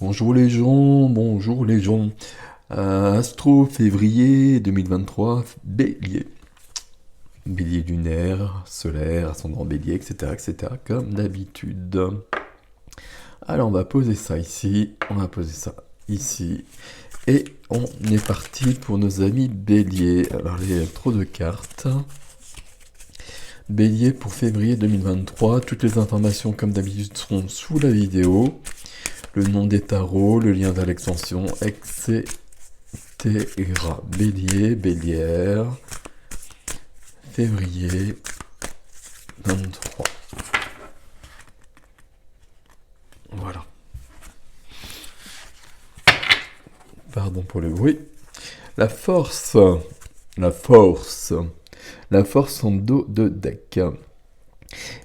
Bonjour les gens, bonjour les gens. Astro février 2023, Bélier. Bélier lunaire, solaire, ascendant Bélier, etc., comme d'habitude. Alors on va poser ça ici, on va poser ça ici. Et on est parti pour nos amis Bélier. Alors il y a trop de cartes. Bélier pour février 2023. Toutes les informations comme d'habitude seront sous la vidéo. Le nom des tarots, le lien vers l'extension, etc. Bélier, Bélière, février 23. Voilà. Pardon pour le bruit. La force. La force. La force en dos de deck.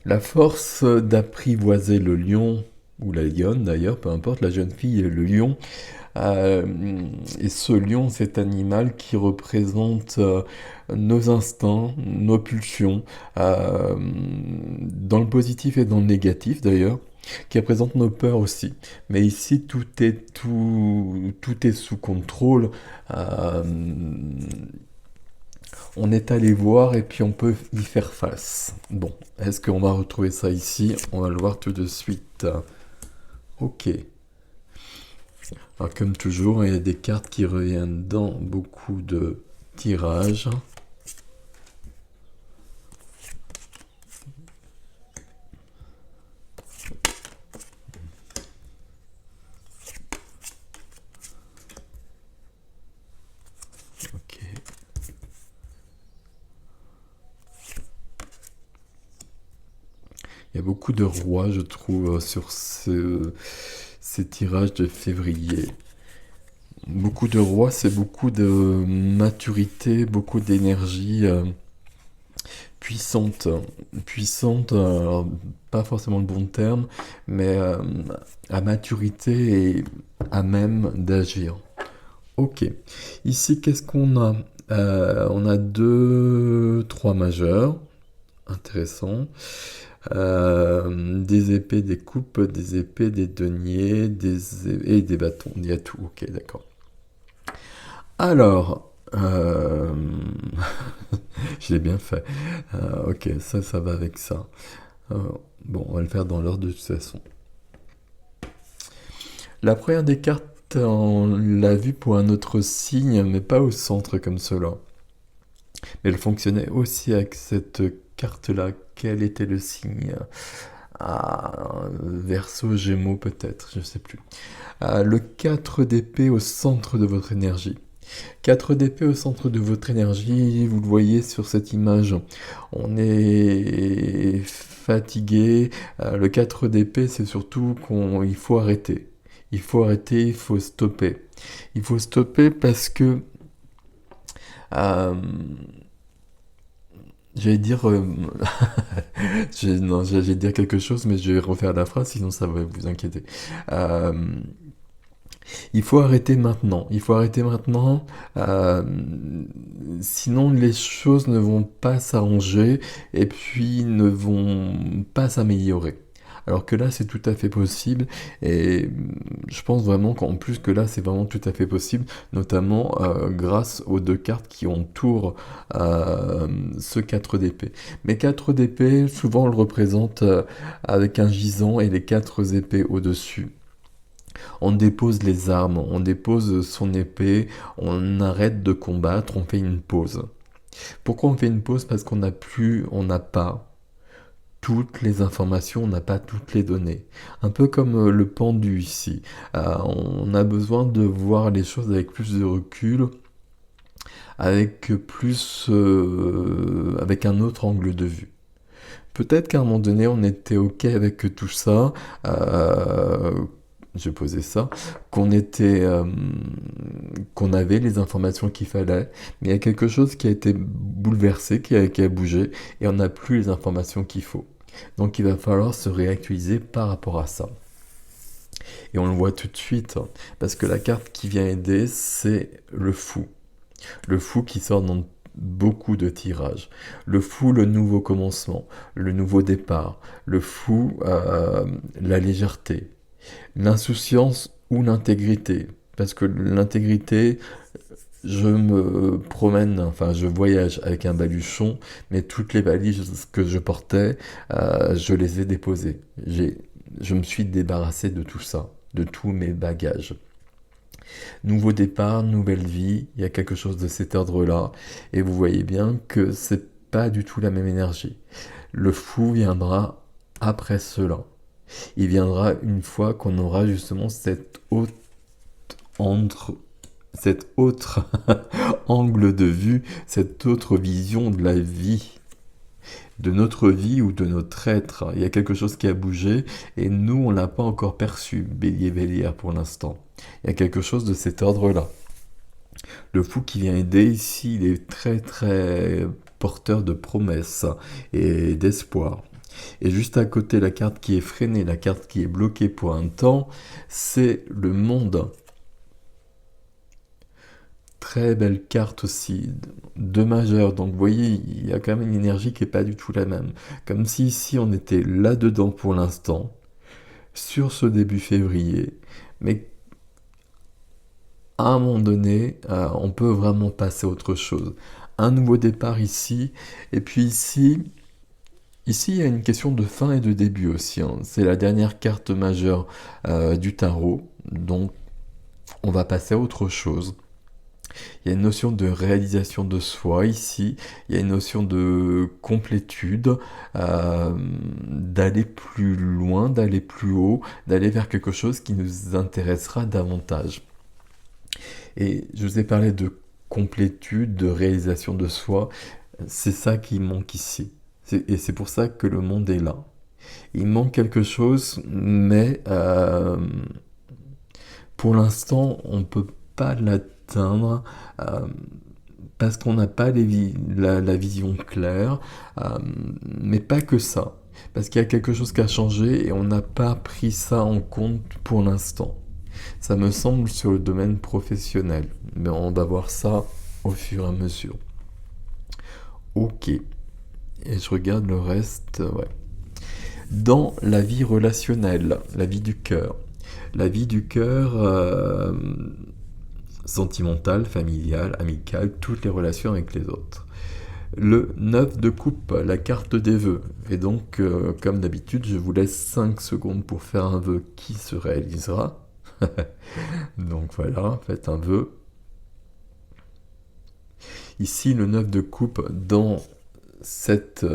La force d'apprivoiser le lion, ou la lionne d'ailleurs, peu importe, la jeune fille et le lion. Et ce lion, cet animal qui représente nos instincts, nos pulsions, dans le positif et dans le négatif d'ailleurs, qui représente nos peurs aussi. Mais ici, tout est sous contrôle. Euh, on est allé voir et puis on peut y faire face. Bon, est-ce qu'on va retrouver ça ici? On va le voir tout de suite. Ok. Alors comme toujours, il y a des cartes qui reviennent dans beaucoup de tirages. Ok. Il y a beaucoup de rois, je trouve, sur ces tirages de février. Beaucoup de rois, c'est beaucoup de maturité, beaucoup d'énergie puissante. Puissante, alors, pas forcément le bon terme, mais à maturité et à même d'agir. Ok. Ici, qu'est-ce qu'on a? On a deux, trois majeurs. Intéressant. Des épées, des coupes, des épées, des deniers, et des bâtons. Il y a tout. Ok, d'accord. Alors, je l'ai bien fait. Ok, ça va avec ça. Euh, bon, on va le faire dans l'ordre de toute façon. La première des cartes, on l'a vue pour un autre signe, mais pas au centre comme cela. Mais elle fonctionnait aussi avec cette carte-là. Quel était le signe? Verseau, Gémeaux peut-être, je ne sais plus. Le 4 d'épée au centre de votre énergie. 4 d'épée au centre de votre énergie, vous le voyez sur cette image. On est fatigué. Le 4 d'épée, c'est surtout qu'il faut arrêter. Il faut arrêter, il faut stopper. Il faut stopper parce que... euh, j'allais dire... non, j'allais dire quelque chose, mais je vais refaire la phrase, sinon ça va vous inquiéter. Euh, Il faut arrêter maintenant. Il faut arrêter maintenant. euh, Sinon, les choses ne vont pas s'arranger et puis ne vont pas s'améliorer. Alors que là, c'est tout à fait possible et je pense vraiment qu'en plus que là, c'est vraiment tout à fait possible, notamment grâce aux deux cartes qui entourent ce 4 d'épée. Mais 4 d'épée, souvent on le représente avec un gisant et les 4 épées au-dessus. On dépose les armes, on dépose son épée, on arrête de combattre, on fait une pause. Pourquoi on fait une pause? Parce on n'a pas toutes les informations, on n'a pas toutes les données. Un peu comme le pendu ici. On a besoin de voir les choses avec plus de recul, avec un autre angle de vue. Peut-être qu'à un moment donné, on était OK avec tout ça, je posais ça, qu'on avait les informations qu'il fallait, mais il y a quelque chose qui a été bouleversé, qui a bougé, et on n'a plus les informations qu'il faut. Donc il va falloir se réactualiser par rapport à ça. Et on le voit tout de suite, hein, parce que la carte qui vient aider, c'est le fou. Le fou qui sort dans beaucoup de tirages. Le fou, le nouveau commencement, le nouveau départ. Le fou, la légèreté. L'insouciance ou l'intégrité. Parce que l'intégrité, je me promène, enfin je voyage avec un baluchon, mais toutes les valises que je portais, je les ai déposées. Je me suis débarrassé de tout ça, de tous mes bagages. Nouveau départ, nouvelle vie, il y a quelque chose de cet ordre-là, et vous voyez bien que c'est pas du tout la même énergie. Le fou viendra après cela. Il viendra une fois qu'on aura justement entre, cet autre angle de vue, cette autre vision de la vie, de notre vie ou de notre être. Il y a quelque chose qui a bougé et nous, on l'a pas encore perçu, bélier, bélière, pour l'instant. Il y a quelque chose de cet ordre-là. Le fou qui vient aider ici, il est très très porteur de promesses et d'espoir. Et juste à côté, la carte qui est freinée, la carte qui est bloquée pour un temps, c'est le monde. Très belle carte aussi, de majeur. Donc vous voyez, il y a quand même une énergie qui n'est pas du tout la même. Comme si ici on était là-dedans pour l'instant, sur ce début février, mais à un moment donné, on peut vraiment passer à autre chose. Un nouveau départ ici, et puis ici, il y a une question de fin et de début aussi, hein. C'est la dernière carte majeure du tarot, donc on va passer à autre chose. Il y a une notion de réalisation de soi ici, il y a une notion de complétude, d'aller plus loin, d'aller plus haut, d'aller vers quelque chose qui nous intéressera davantage. Et je vous ai parlé de complétude, de réalisation de soi, c'est ça qui manque ici. Et c'est pour ça que le monde est là. Il manque quelque chose, mais pour l'instant, on ne peut pas l'atteindre euh, parce qu'on n'a pas la vision claire, euh, mais pas que ça. Parce qu'il y a quelque chose qui a changé et on n'a pas pris ça en compte pour l'instant. Ça me semble sur le domaine professionnel, mais on va voir ça au fur et à mesure. Ok, et je regarde le reste, ouais. Dans la vie relationnelle, la vie du cœur. La vie du cœur sentimentale, familiale, amicale, toutes les relations avec les autres. Le 9 de coupe, la carte des vœux. Et donc, comme d'habitude, je vous laisse 5 secondes pour faire un vœu qui se réalisera. Donc voilà, faites un vœu. Ici, le 9 de coupe dans cette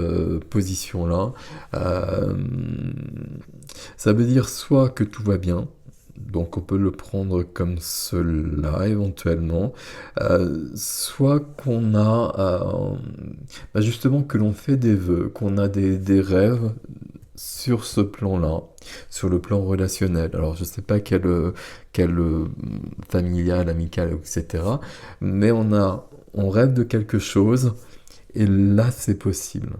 position-là, euh, ça veut dire soit que tout va bien, donc on peut le prendre comme cela éventuellement, soit qu'on a justement que l'on fait des vœux, qu'on a des rêves sur ce plan-là, sur le plan relationnel. Alors je ne sais pas quel familial, amical, etc. Mais on rêve de quelque chose et là c'est possible.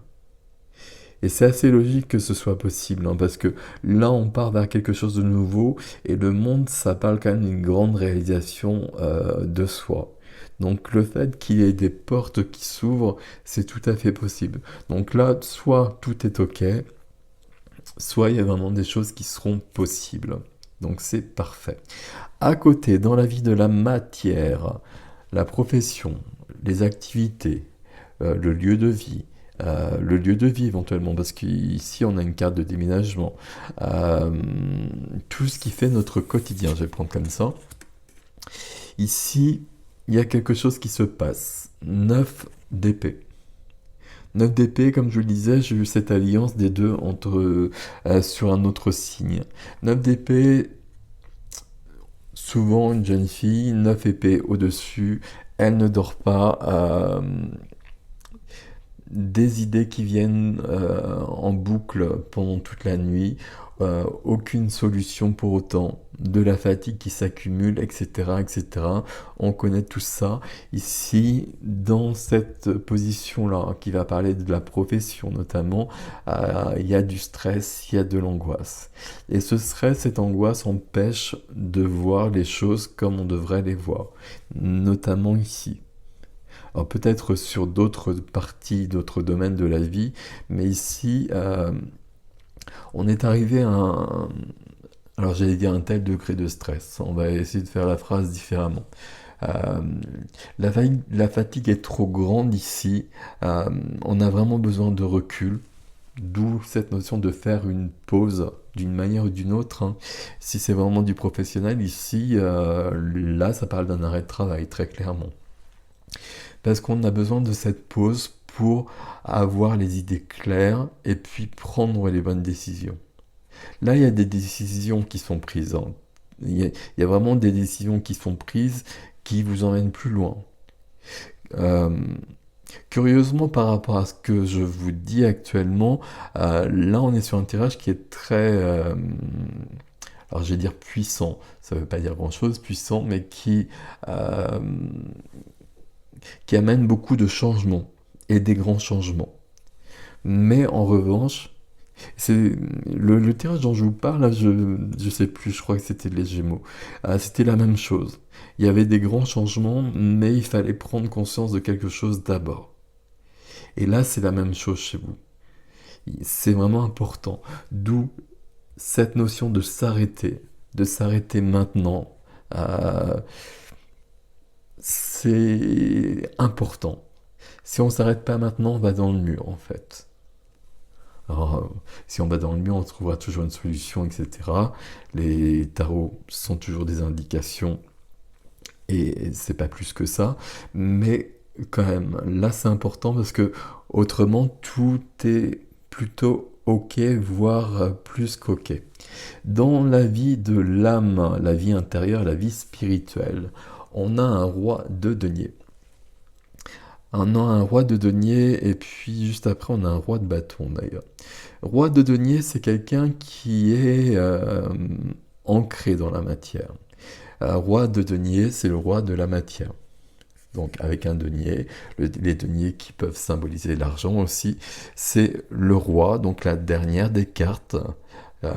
Et c'est assez logique que ce soit possible, hein, parce que là on part vers quelque chose de nouveau et le monde ça parle quand même d'une grande réalisation de soi. Donc le fait qu'il y ait des portes qui s'ouvrent, c'est tout à fait possible. Donc là, soit tout est ok, soit il y a vraiment des choses qui seront possibles. Donc c'est parfait. À côté, dans la vie de la matière, la profession, les activités, le lieu de vie éventuellement, parce qu'ici on a une carte de déménagement, euh, tout ce qui fait notre quotidien, je vais prendre comme ça. Ici, il y a quelque chose qui se passe. 9 d'épée. 9 d'épée, comme je le disais, j'ai eu cette alliance des deux sur un autre signe. 9 d'épée, souvent une jeune fille, 9 épées au-dessus, elle ne dort pas. Des idées qui viennent en boucle pendant toute la nuit, aucune solution pour autant, de la fatigue qui s'accumule, etc., etc. On connaît tout ça. Ici, dans cette position-là, qui va parler de la profession notamment, il y a du stress, il y a de l'angoisse. Et ce stress, cette angoisse empêche de voir les choses comme on devrait les voir, notamment ici. Alors peut-être sur d'autres parties, d'autres domaines de la vie, mais ici, on est arrivé Alors j'allais dire un tel degré de stress. On va essayer de faire la phrase différemment. Euh, la fatigue est trop grande ici. Euh, on a vraiment besoin de recul. D'où cette notion de faire une pause d'une manière ou d'une autre, hein. Si c'est vraiment du professionnel ici, là ça parle d'un arrêt de travail très clairement. Parce qu'on a besoin de cette pause pour avoir les idées claires et puis prendre les bonnes décisions. Là, il y a des décisions qui sont prises, hein. Il y a vraiment des décisions qui sont prises qui vous emmènent plus loin. Euh, Curieusement, par rapport à ce que je vous dis actuellement, là, on est sur un tirage qui est très, alors je vais dire puissant, ça ne veut pas dire grand-chose, puissant, mais euh, qui amène beaucoup de changements et des grands changements. Mais en revanche, c'est le tirage dont je vous parle, là, je sais plus, je crois que c'était les Gémeaux. C'était la même chose. Il y avait des grands changements, mais il fallait prendre conscience de quelque chose d'abord. Et là, c'est la même chose chez vous. C'est vraiment important. D'où cette notion de s'arrêter maintenant. Euh, c'est important. Si on s'arrête pas maintenant, on va dans le mur, en fait. Alors, si on va dans le mur, on trouvera toujours une solution, etc. Les tarots sont toujours des indications et c'est pas plus que ça. Mais quand même, là c'est important parce que autrement tout est plutôt ok, voire plus qu'ok. Dans la vie de l'âme, la vie intérieure, la vie spirituelle, on a un roi de denier. On a un roi de denier et puis juste après on a un roi de bâton d'ailleurs. Roi de denier, c'est quelqu'un qui est ancré dans la matière. Roi de denier, c'est le roi de la matière. Donc avec un denier, les deniers qui peuvent symboliser l'argent aussi, c'est le roi, donc la dernière des cartes, euh,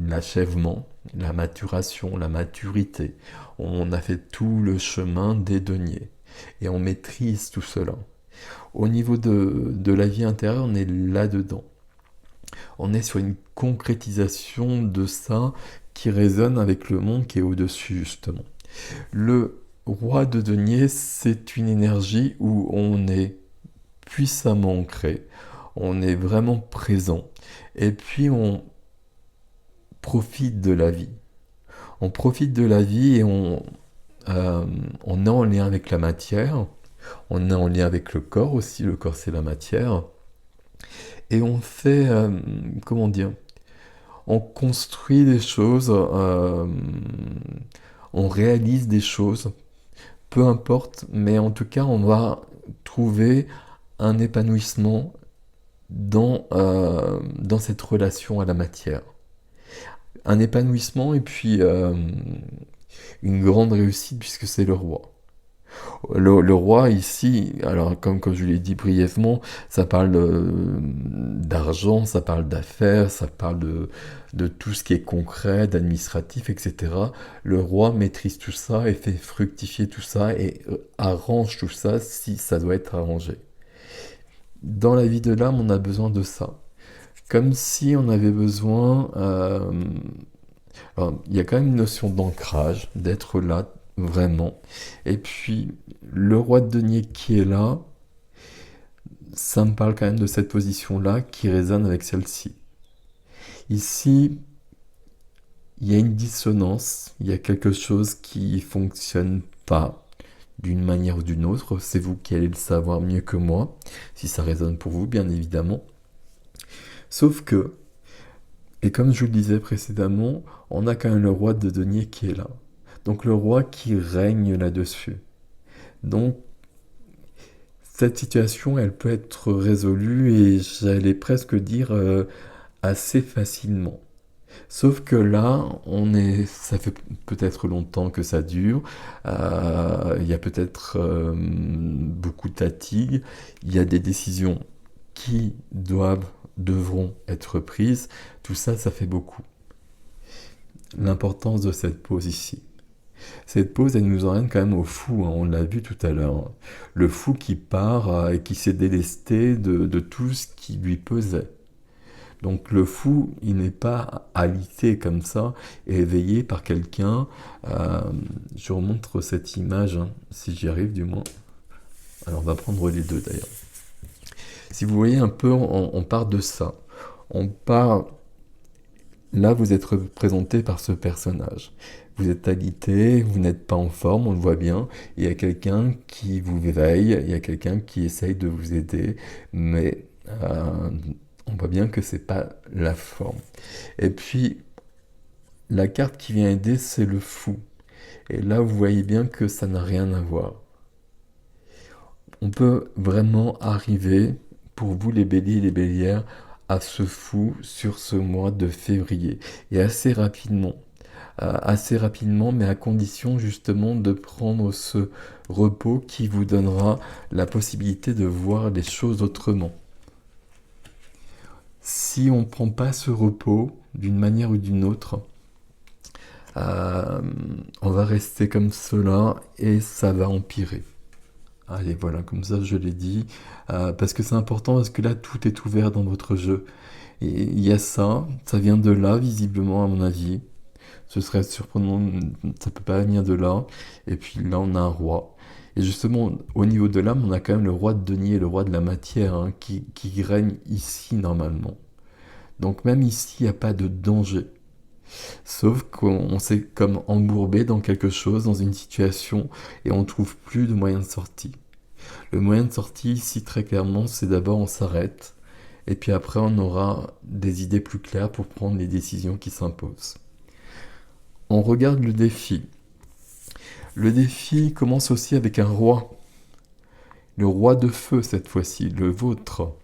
l'achèvement, la maturation, la maturité. On a fait tout le chemin des deniers et on maîtrise tout cela. Au niveau de la vie intérieure, on est là-dedans. On est sur une concrétisation de ça qui résonne avec le monde qui est au-dessus, justement. Le roi de denier, c'est une énergie où on est puissamment ancré, on est vraiment présent, et puis on profite de la vie. On profite de la vie et on est en lien avec la matière, on est en lien avec le corps aussi, le corps c'est la matière, et on fait, comment dire, on construit des choses, on réalise des choses, peu importe, mais en tout cas, on va trouver un épanouissement dans cette relation à la matière. Un épanouissement et puis une grande réussite puisque c'est le roi. Le roi ici, alors comme je l'ai dit brièvement, ça parle d'argent, ça parle d'affaires, ça parle de tout ce qui est concret, d'administratif, etc. Le roi maîtrise tout ça et fait fructifier tout ça et arrange tout ça si ça doit être arrangé. Dans la vie de l'âme, on a besoin de ça. Comme si on avait besoin... alors, il y a quand même une notion d'ancrage, d'être là, vraiment. Et puis, le roi de denier qui est là, ça me parle quand même de cette position-là qui résonne avec celle-ci. Ici, il y a une dissonance, il y a quelque chose qui fonctionne pas d'une manière ou d'une autre. C'est vous qui allez le savoir mieux que moi, si ça résonne pour vous, bien évidemment. Sauf que, et comme je vous le disais précédemment, on a quand même le roi de denier qui est là. Donc le roi qui règne là-dessus. Donc cette situation, elle peut être résolue et j'allais presque dire assez facilement. Sauf que là, ça fait peut-être longtemps que ça dure, il y a peut-être beaucoup de fatigue, il y a des décisions qui devront être prises, tout ça, ça fait beaucoup. L'importance de cette pause ici. Cette pause, elle nous emmène quand même au fou, hein, on l'a vu tout à l'heure. Le fou qui part et qui s'est délesté de tout ce qui lui pesait. Donc le fou, il n'est pas alité comme ça, et éveillé par quelqu'un. Euh, je vous remontre cette image, hein, si j'y arrive du moins. Alors on va prendre les deux d'ailleurs. Si vous voyez un peu, on part de ça. On part... Là, vous êtes représenté par ce personnage. Vous êtes alité, vous n'êtes pas en forme, on le voit bien. Il y a quelqu'un qui vous éveille, il y a quelqu'un qui essaye de vous aider, mais on voit bien que c'est pas la forme. Et puis, la carte qui vient aider, c'est le fou. Et là, vous voyez bien que ça n'a rien à voir. On peut vraiment arriver, pour vous les béliers et les bélières, à ce fou sur ce mois de février. Et assez rapidement. Assez rapidement, mais à condition justement de prendre ce repos qui vous donnera la possibilité de voir les choses autrement. Si on ne prend pas ce repos, d'une manière ou d'une autre, on va rester comme cela et ça va empirer. Allez, voilà, comme ça je l'ai dit, parce que c'est important, parce que là tout est ouvert dans votre jeu. Et il y a ça vient de là visiblement à mon avis. Ce serait surprenant, ça peut pas venir de là. Et puis là on a un roi. Et justement, au niveau de l'âme, on a quand même le roi de denier, le roi de la matière, hein, qui règne ici normalement. Donc même ici, il n'y a pas de danger. Sauf qu'on s'est comme embourbé dans quelque chose, dans une situation, et on ne trouve plus de moyen de sortie. Le moyen de sortie ici, très clairement, c'est d'abord on s'arrête, et puis après on aura des idées plus claires pour prendre les décisions qui s'imposent. On regarde le défi. Le défi commence aussi avec un roi. Le roi de feu cette fois-ci, le vôtre.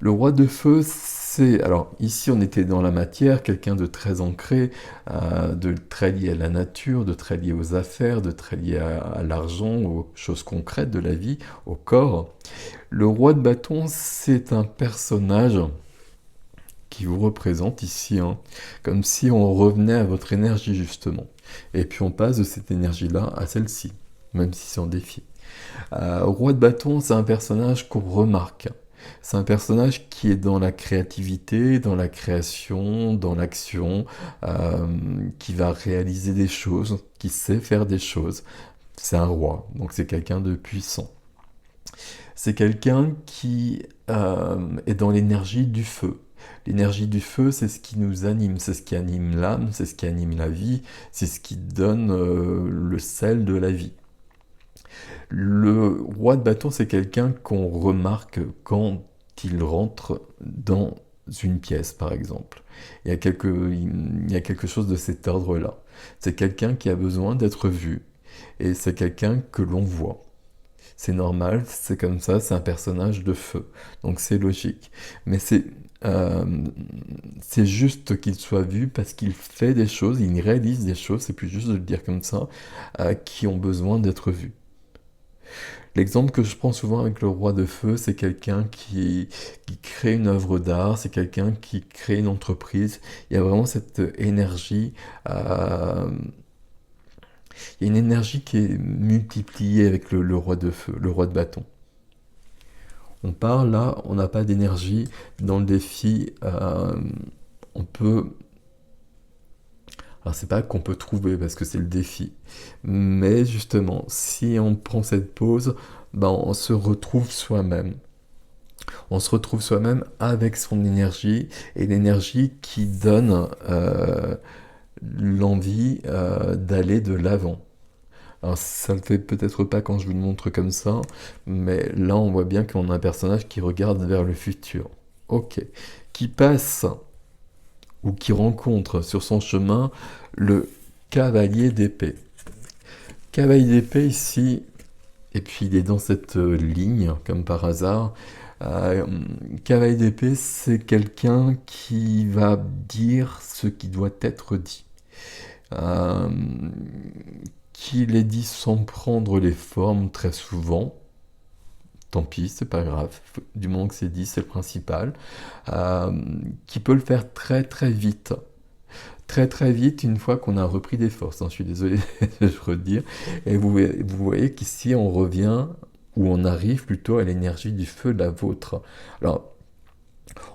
Le roi de feu, c'est... Alors ici on était dans la matière, quelqu'un de très ancré, de très lié à la nature, de très lié aux affaires, de très lié à l'argent, aux choses concrètes de la vie, au corps. Le roi de bâton, c'est un personnage qui vous représente ici, hein, comme si on revenait à votre énergie justement. Et puis on passe de cette énergie-là à celle-ci, même si c'est en défi. Roi de bâton, c'est un personnage qu'on remarque. C'est un personnage qui est dans la créativité, dans la création, dans l'action, qui va réaliser des choses, qui sait faire des choses. C'est un roi, donc c'est quelqu'un de puissant. C'est quelqu'un qui est dans l'énergie du feu. L'énergie du feu, c'est ce qui nous anime, c'est ce qui anime l'âme, c'est ce qui anime la vie, c'est ce qui donne le sel de la vie. Le roi de bâton, c'est quelqu'un qu'on remarque quand il rentre dans une pièce, par exemple. Il y a quelque chose de cet ordre-là. C'est quelqu'un qui a besoin d'être vu, et c'est quelqu'un que l'on voit. C'est normal, c'est comme ça, c'est un personnage de feu, donc c'est logique. Mais c'est juste qu'il soit vu parce qu'il fait des choses, il réalise des choses, c'est plus juste de le dire comme ça, qui ont besoin d'être vus. L'exemple que je prends souvent avec le roi de feu, c'est quelqu'un qui crée une œuvre d'art, c'est quelqu'un qui crée une entreprise. Il y a vraiment cette énergie, il y a une énergie qui est multipliée avec le roi de feu, le roi de bâton. On parle là, on n'a pas d'énergie. Dans le défi, on peut... Alors c'est pas qu'on peut trouver parce que c'est le défi. Mais justement, si on prend cette pause, ben on se retrouve soi-même. On se retrouve soi-même avec son énergie et l'énergie qui donne l'envie d'aller de l'avant. Alors ça le fait peut-être pas quand je vous le montre comme ça, mais là on voit bien qu'on a un personnage qui regarde vers le futur. Ok. Qui passe ou qui rencontre sur son chemin le cavalier d'épée. Cavalier d'épée ici, et puis il est dans cette ligne, comme par hasard. Cavalier d'épée, c'est quelqu'un qui va dire ce qui doit être dit. Qu'il est dit sans prendre les formes très souvent. Tant pis, c'est pas grave. Du moment que c'est dit, c'est le principal. Qui peut le faire très très vite. Très très vite, une fois qu'on a repris des forces. Hein, je suis désolé de le redire. Et vous voyez qu'ici, on revient, ou on arrive plutôt à l'énergie du feu de la vôtre. Alors,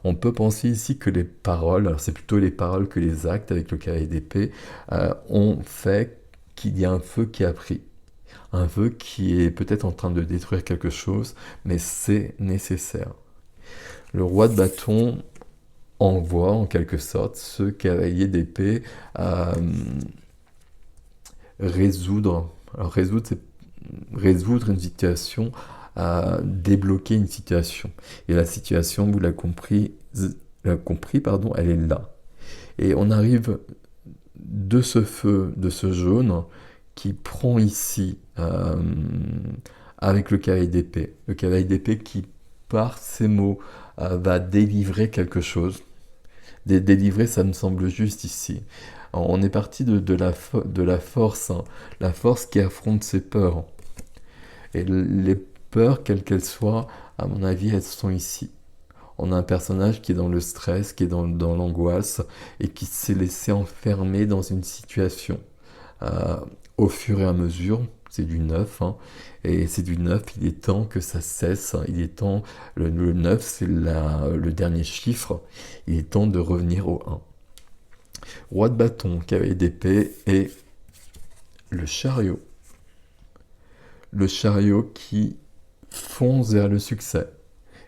On peut penser ici que les paroles, alors c'est plutôt les paroles que les actes avec le cavalier d'épée, ont fait qu'il y a un feu qui a pris. Un feu qui est peut-être en train de détruire quelque chose, mais c'est nécessaire. Le roi de bâton envoie en quelque sorte ce cavalier d'épée à résoudre. Alors résoudre, c'est résoudre une situation, à débloquer une situation. Et la situation, vous l'avez compris, pardon, elle est là. Et on arrive de ce feu, de ce jaune, qui prend ici avec le cavalier d'épée. Le cavalier d'épée qui, par ces mots, va délivrer quelque chose. Délivrer, ça me semble juste ici. Alors, on est parti de la force, hein, la force qui affronte ses peurs. Et les peurs, quelles qu'elles soient, à mon avis, elles sont ici. On a un personnage qui est dans le stress, qui est dans l'angoisse, et qui s'est laissé enfermer dans une situation. Euh, Au fur et à mesure, c'est du neuf, hein, et c'est du neuf, il est temps que ça cesse, il est temps, le 9 c'est le dernier chiffre, il est temps de revenir au un. Roi de bâton, cavalier d'épée, et le chariot. Le chariot qui fonce vers le succès.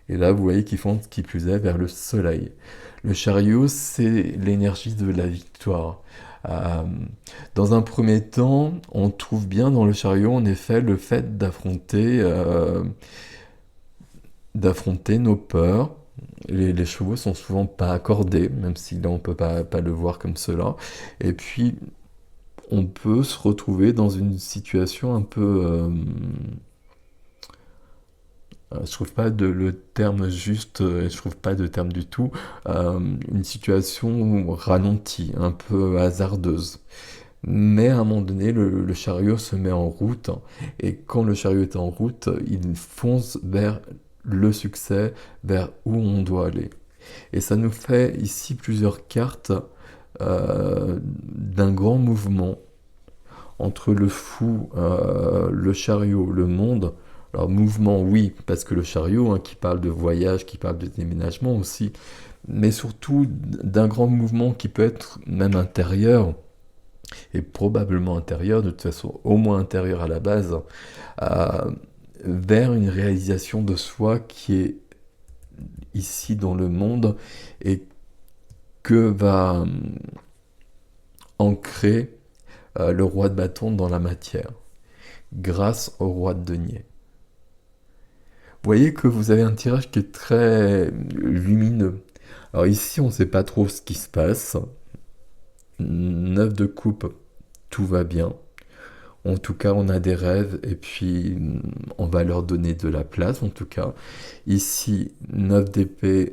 Et là, vous voyez qu'il fonce, qui plus est, vers le soleil. Le chariot, c'est l'énergie de la victoire. Euh, Dans un premier temps, on trouve bien dans le chariot, en effet, le fait d'affronter nos peurs. Les chevaux sont souvent pas accordés, même si là on peut pas le voir comme cela. Et puis, on peut se retrouver dans une situation un peu... je trouve pas le terme juste, je trouve pas de terme du tout. Une situation ralentie, un peu hasardeuse. Mais à un moment donné, le chariot se met en route, et quand le chariot est en route, il fonce vers le succès, vers où on doit aller. Et ça nous fait ici plusieurs cartes d'un grand mouvement entre le fou, le chariot, le monde. Alors mouvement, oui, parce que le chariot, hein, qui parle de voyage, qui parle de déménagement aussi, mais surtout d'un grand mouvement qui peut être même intérieur, et probablement intérieur, de toute façon au moins intérieur à la base, euh, vers une réalisation de soi qui est ici dans le monde, et que va ancrer le roi de bâton dans la matière, grâce au roi de denier. Vous voyez que vous avez un tirage qui est très lumineux. Alors ici, on ne sait pas trop ce qui se passe. 9 de coupe, tout va bien. En tout cas, on a des rêves et puis on va leur donner de la place, en tout cas. Ici, 9 d'épée,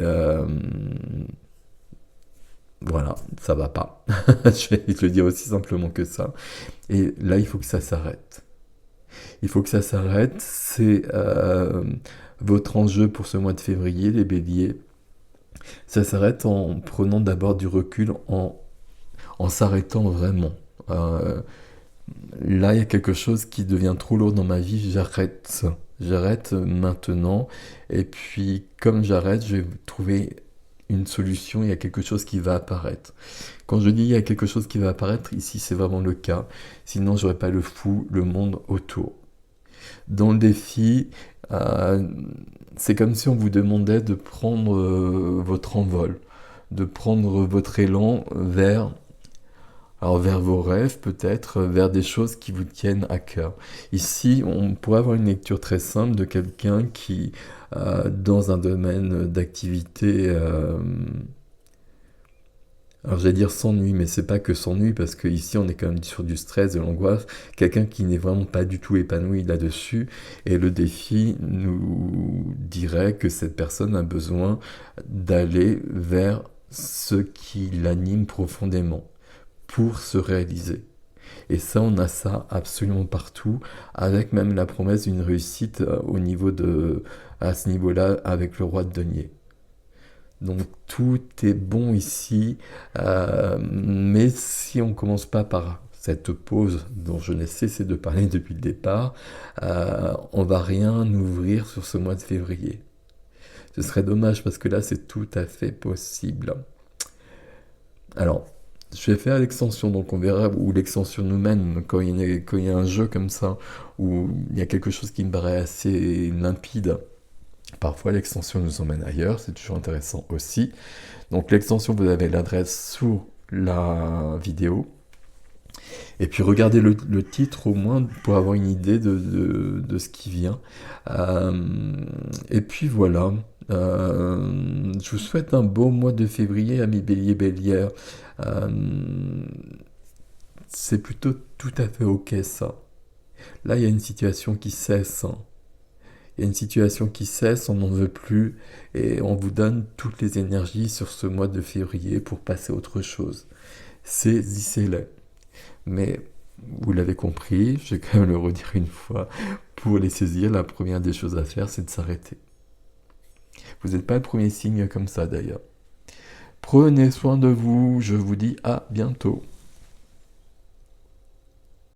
voilà, ça va pas. Je vais te le dire aussi simplement que ça. Et là, il faut que ça s'arrête. Il faut que ça s'arrête. C'est votre enjeu pour ce mois de février, les béliers. Ça s'arrête en prenant d'abord du recul, en s'arrêtant vraiment. Euh, Là, il y a quelque chose qui devient trop lourd dans ma vie, j'arrête. J'arrête maintenant. Et puis, comme j'arrête, je vais trouver une solution, il y a quelque chose qui va apparaître. Quand je dis il y a quelque chose qui va apparaître, ici c'est vraiment le cas. Sinon, j'aurais pas le fou, le monde autour. Dans le défi, euh, c'est comme si on vous demandait de prendre votre envol, de prendre votre élan vers vos rêves peut-être, vers des choses qui vous tiennent à cœur. Ici, on pourrait avoir une lecture très simple de quelqu'un qui, dans un domaine d'activité, alors j'allais dire s'ennuie, mais c'est pas que s'ennuie, parce que ici on est quand même sur du stress, de l'angoisse, quelqu'un qui n'est vraiment pas du tout épanoui là-dessus, et le défi nous dirait que cette personne a besoin d'aller vers ce qui l'anime profondément pour se réaliser. Et ça, on a ça absolument partout, avec même la promesse d'une réussite à ce niveau-là, avec le roi de denier. Donc tout est bon ici, mais si on commence pas par cette pause dont je n'ai cessé de parler depuis le départ, on va rien ouvrir sur ce mois de février. Ce serait dommage parce que là, c'est tout à fait possible. Alors, je vais faire l'extension, donc on verra où l'extension nous mène quand il y a un jeu comme ça, où il y a quelque chose qui me paraît assez limpide. Parfois, l'extension nous emmène ailleurs, c'est toujours intéressant aussi. Donc, l'extension, vous avez l'adresse sous la vidéo. Et puis, regardez le titre au moins pour avoir une idée de ce qui vient. Et puis, voilà. Je vous souhaite un beau mois de février, amis bélier-bélière. Euh, c'est plutôt tout à fait ok, ça. Là, il y a une situation qui cesse, hein. Il y a une situation qui cesse, on n'en veut plus, et on vous donne toutes les énergies sur ce mois de février pour passer à autre chose. Saisissez-les. Mais, vous l'avez compris, je vais quand même le redire une fois, pour les saisir, la première des choses à faire, c'est de s'arrêter. Vous n'êtes pas le premier signe comme ça d'ailleurs. Prenez soin de vous, je vous dis à bientôt.